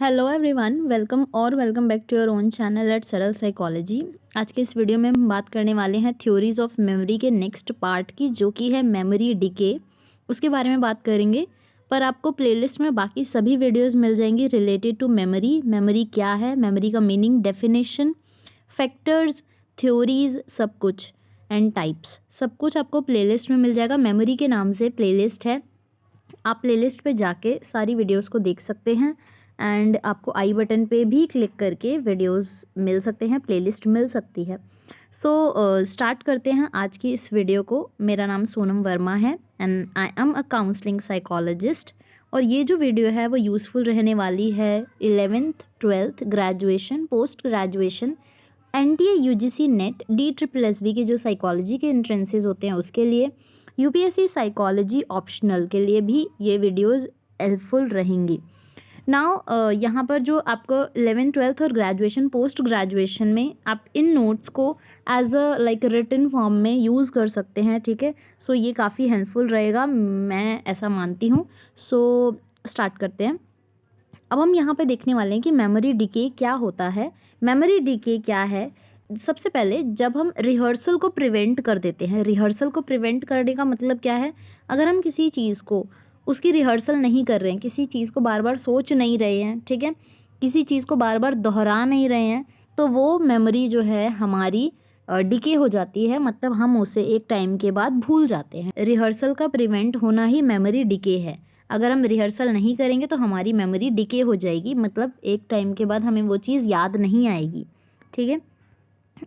Hello everyone, welcome back to your own channel at Saral psychology. आज के इस video में हम बात करने वाले हैं थ्योरीज ऑफ मेमोरी के नेक्स्ट पार्ट की, जो कि है मेमोरी डिके। उसके बारे में बात करेंगे, पर आपको प्लेलिस्ट में बाकी सभी वीडियोस मिल जाएंगी रिलेटेड टू मेमोरी। मेमोरी क्या है, मेमोरी का मीनिंग, डेफिनेशन, फैक्टर्स, थ्योरीज, सब कुछ एंड टाइप्स, सब कुछ आपको प्लेलिस्ट में मिल जाएगा। मेमोरी के नाम से प्लेलिस्ट है, आप प्लेलिस्ट पे जाके सारी वीडियोस को देख सकते हैं एंड आपको आई बटन पे भी क्लिक करके वीडियोस मिल सकते हैं, प्लेलिस्ट मिल सकती है। स्टार्ट करते हैं आज की इस वीडियो को। मेरा नाम सोनम वर्मा है and I am a counselling psychologist. और ये जो वीडियो है वो यूज़फुल रहने वाली है 11th 12th graduation, post graduation, NTA UGC net, DSSB के जो साइकोलॉजी के एंट्रेंसेस होते हैं उसके लिए, UPSC साइकोलॉजी ऑप्शनल के लिए भी ये वीडियोस हेल्पफुल रहेंगी। नाउ यहाँ पर जो आपको 11th 12th और ग्रेजुएशन, पोस्ट ग्रेजुएशन में आप इन नोट्स को as a like written form में यूज़ कर सकते हैं, ठीक है। सो ये काफ़ी हेल्पफुल रहेगा, मैं ऐसा मानती हूँ। सो स्टार्ट करते हैं। अब हम यहाँ पे देखने वाले हैं कि मेमोरी डिके क्या होता है। मेमोरी डिके क्या है? सबसे पहले जब हम रिहर्सल को प्रिवेंट कर देते हैं, रिहर्सल को प्रिवेंट करने का मतलब क्या है? अगर हम किसी चीज़ को, उसकी रिहर्सल नहीं कर रहे हैं, किसी चीज़ को बार बार सोच नहीं रहे हैं, ठीक है, किसी चीज़ को बार बार दोहरा नहीं रहे हैं, तो वो मेमोरी जो है हमारी डिके हो जाती है, मतलब हम उसे एक टाइम के बाद भूल जाते हैं। रिहर्सल का प्रिवेंट होना ही मेमोरी डिके है। अगर हम रिहर्सल नहीं करेंगे तो हमारी मेमोरी डिके हो जाएगी, मतलब एक टाइम के बाद हमें वो चीज़ याद नहीं आएगी, ठीक है।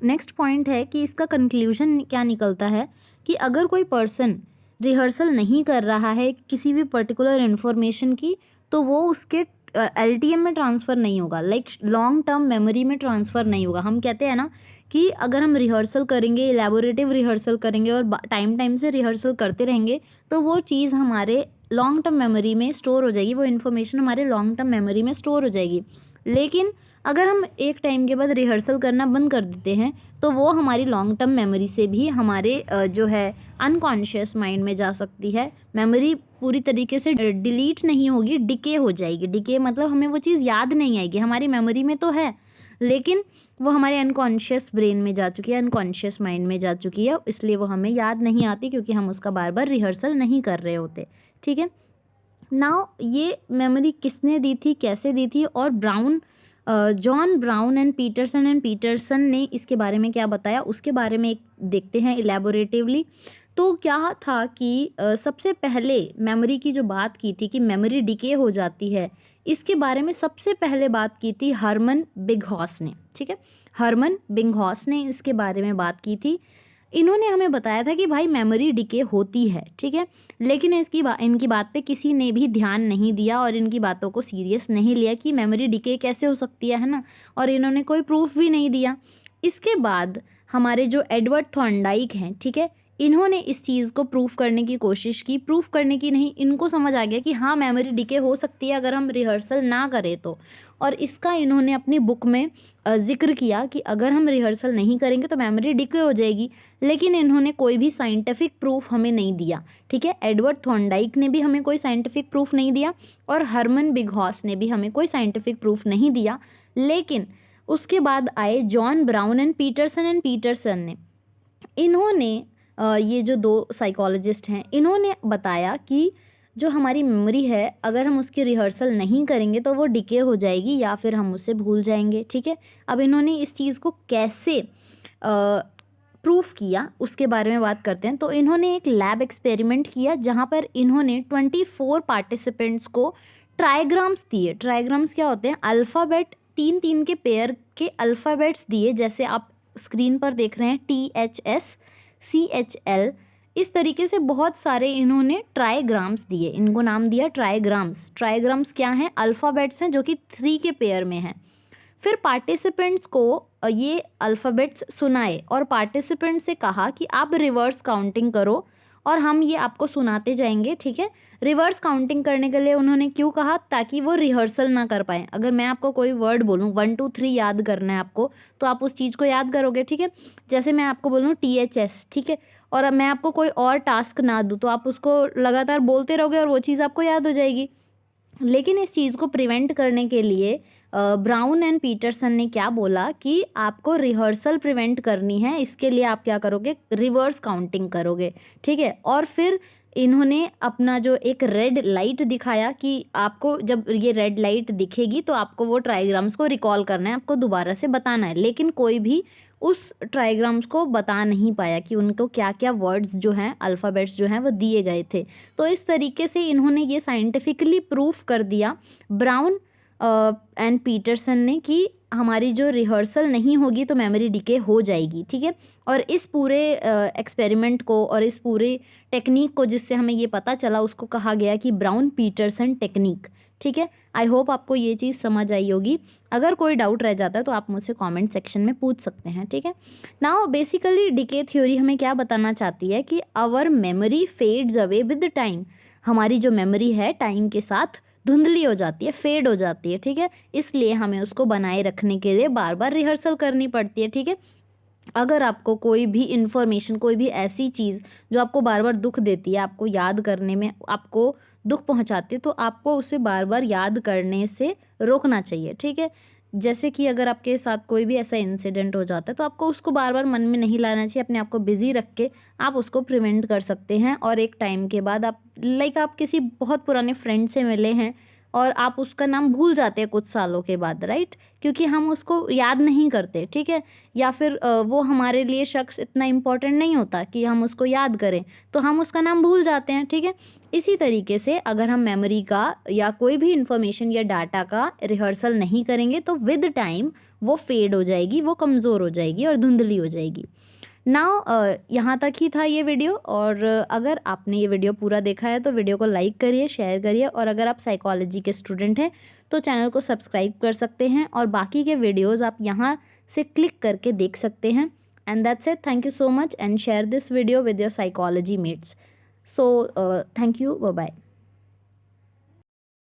नेक्स्ट पॉइंट है कि इसका कंक्लूजन क्या निकलता है कि अगर कोई पर्सन रिहर्सल नहीं कर रहा है किसी भी पर्टिकुलर इन्फॉर्मेशन की, तो वो उसके LTM में ट्रांसफ़र नहीं होगा, लाइक लॉन्ग टर्म मेमोरी में ट्रांसफ़र नहीं होगा। हम कहते हैं ना कि अगर हम रिहर्सल करेंगे, एलैबोरेटिव रिहर्सल करेंगे और टाइम टाइम से रिहर्सल करते रहेंगे, तो वो चीज़ हमारे लॉन्ग टर्म मेमोरी में स्टोर हो जाएगी, वो इन्फॉर्मेशन हमारे लॉन्ग टर्म मेमोरी में स्टोर हो जाएगी। लेकिन अगर हम एक टाइम के बाद रिहर्सल करना बंद कर देते हैं, तो वो हमारी लॉन्ग टर्म मेमोरी से भी हमारे जो है अनकॉन्शियस माइंड में जा सकती है। मेमोरी पूरी तरीके से डिलीट नहीं होगी, डिके हो जाएगी। डिके मतलब हमें वो चीज़ याद नहीं आएगी, हमारी मेमोरी में तो है लेकिन वो हमारे अनकॉन्शियस ब्रेन में जा चुकी है, अनकॉन्शियस माइंड में जा चुकी है, इसलिए वो हमें याद नहीं आती, क्योंकि हम उसका बार बार रिहर्सल नहीं कर रहे होते, ठीक है। नाउ ये मेमोरी किसने दी थी, कैसे दी थी, और जॉन ब्राउन एंड पीटरसन ने इसके बारे में क्या बताया, उसके बारे में एक देखते हैं इलेबोरेटिवली। तो क्या था कि सबसे पहले मेमोरी की जो बात की थी कि मेमोरी डिके हो जाती है, इसके बारे में सबसे पहले बात की थी हरमन बिगहॉस ने, ठीक है। हरमन बिगहॉस ने इसके बारे में बात की थी। इन्होंने हमें बताया था कि भाई मेमोरी डिके होती है, ठीक है, लेकिन इनकी बात पे किसी ने भी ध्यान नहीं दिया और इनकी बातों को सीरियस नहीं लिया कि मेमोरी डिके कैसे हो सकती है ना, और इन्होंने कोई प्रूफ भी नहीं दिया। इसके बाद हमारे जो एडवर्ड थॉर्नडाइक हैं, ठीक है, इन्होंने इस चीज़ को प्रूफ करने की कोशिश की, प्रूफ करने की नहीं, इनको समझ आ गया कि हाँ मेमोरी डिके हो सकती है अगर हम रिहर्सल ना करें तो। और इसका इन्होंने अपनी बुक में जिक्र किया कि अगर हम रिहर्सल नहीं करेंगे तो मेमोरी डिके हो जाएगी, लेकिन इन्होंने कोई भी साइंटिफिक प्रूफ हमें नहीं दिया, ठीक है। एडवर्ड थॉर्नडाइक ने भी हमें कोई साइंटिफिक प्रूफ नहीं दिया और हरमन बिगहॉस ने भी हमें कोई साइंटिफिक प्रूफ नहीं दिया। लेकिन उसके बाद आए जॉन ब्राउन एंड पीटरसन ने, इन्होंने ये जो दो साइकोलॉजिस्ट हैं, इन्होंने बताया कि जो हमारी मेमोरी है अगर हम उसकी रिहर्सल नहीं करेंगे तो वो डिके हो जाएगी या फिर हम उसे भूल जाएंगे, ठीक है। अब इन्होंने इस चीज़ को कैसे प्रूफ किया उसके बारे में बात करते हैं। तो इन्होंने एक लैब एक्सपेरिमेंट किया जहाँ पर इन्होंने 24 पार्टिसिपेंट्स को ट्राइग्राम्स दिए। ट्राइग्राम्स क्या होते हैं? अल्फ़ाबेट, 3-3 के पेयर के अल्फ़ाबेट्स दिए, जैसे आप स्क्रीन पर देख रहे हैं THS CHL, इस तरीके से बहुत सारे इन्होंने ट्राइग्राम्स दिए, इनको नाम दिया ट्राइग्राम्स। ट्राइग्राम्स क्या हैं? अल्फ़ाबेट्स हैं जो कि 3 के पेयर में हैं। फिर पार्टिसिपेंट्स को ये अल्फ़ाबेट्स सुनाए और पार्टिसिपेंट से कहा कि आप रिवर्स काउंटिंग करो और हम ये आपको सुनाते जाएंगे, ठीक है। रिवर्स काउंटिंग करने के लिए उन्होंने क्यों कहा? ताकि वो रिहर्सल ना कर पाएँ। अगर मैं आपको कोई वर्ड बोलूँ 1 2 3 याद करना है आपको, तो आप उस चीज़ को याद करोगे, ठीक है। जैसे मैं आपको बोलूँ THS, ठीक है, और अब मैं आपको कोई और टास्क ना दूँ तो आप उसको लगातार बोलते रहोगे और वो चीज़ आपको याद हो जाएगी। लेकिन इस चीज़ को प्रिवेंट करने के लिए ब्राउन एंड पीटरसन ने क्या बोला कि आपको रिहर्सल प्रिवेंट करनी है, इसके लिए आप क्या करोगे, रिवर्स काउंटिंग करोगे, ठीक है। और फिर इन्होंने अपना जो एक रेड लाइट दिखाया कि आपको जब ये रेड लाइट दिखेगी तो आपको वो ट्राइग्राम्स को रिकॉल करना है, आपको दोबारा से बताना है। लेकिन कोई भी उस ट्राइग्राम्स को बता नहीं पाया कि उनको क्या क्या वर्ड्स जो हैं, अल्फ़ाबेट्स जो हैं वो दिए गए थे। तो इस तरीके से इन्होंने ये साइंटिफिकली प्रूफ कर दिया ब्राउन एंड पीटरसन ने कि हमारी जो रिहर्सल नहीं होगी तो मेमोरी डिके हो जाएगी, ठीक है। और इस पूरे एक्सपेरिमेंट को और इस पूरे टेक्निक को जिससे हमें ये पता चला उसको कहा गया कि ब्राउन पीटरसन टेक्निक, ठीक है। आई होप आपको ये चीज़ समझ आई होगी। अगर कोई डाउट रह जाता है तो आप मुझसे कमेंट सेक्शन में पूछ सकते हैं, ठीक है। नाउ बेसिकली डिके थ्योरी हमें क्या बताना चाहती है कि our memory fades away with time. हमारी जो मेमोरी है टाइम के साथ धुंधली हो जाती है, फेड हो जाती है, ठीक है। इसलिए हमें उसको बनाए रखने के लिए बार बार रिहर्सल करनी पड़ती है, ठीक है। अगर आपको कोई भी इन्फॉर्मेशन, कोई भी ऐसी चीज़ जो आपको बार बार दुख देती है, आपको याद करने में आपको दुख पहुंचाती है, तो आपको उसे बार बार याद करने से रोकना चाहिए, ठीक है। जैसे कि अगर आपके साथ कोई भी ऐसा इंसिडेंट हो जाता है तो आपको उसको बार बार मन में नहीं लाना चाहिए, अपने आप को बिजी रख के आप उसको प्रिवेंट कर सकते हैं। और एक टाइम के बाद आप आप किसी बहुत पुराने फ्रेंड से मिले हैं और आप उसका नाम भूल जाते हैं कुछ सालों के बाद, राइट, क्योंकि हम उसको याद नहीं करते, ठीक है। या फिर वो हमारे लिए शख्स इतना इम्पोर्टेंट नहीं होता कि हम उसको याद करें, तो हम उसका नाम भूल जाते हैं, ठीक है। इसी तरीके से अगर हम मेमोरी का या कोई भी इंफॉर्मेशन या डाटा का रिहर्सल नहीं करेंगे तो विद टाइम वो फेड हो जाएगी, वो कमज़ोर हो जाएगी और धुंधली हो जाएगी। नाउ यहाँ तक ही था ये वीडियो। और अगर आपने ये वीडियो पूरा देखा है तो वीडियो को लाइक करिए, शेयर करिए। और अगर आप साइकोलॉजी के स्टूडेंट हैं तो चैनल को सब्सक्राइब कर सकते हैं और बाकी के वीडियोस आप यहाँ से क्लिक करके देख सकते हैं। And that's it. Thank you so much and share this video with your psychology mates. So thank you, bye bye.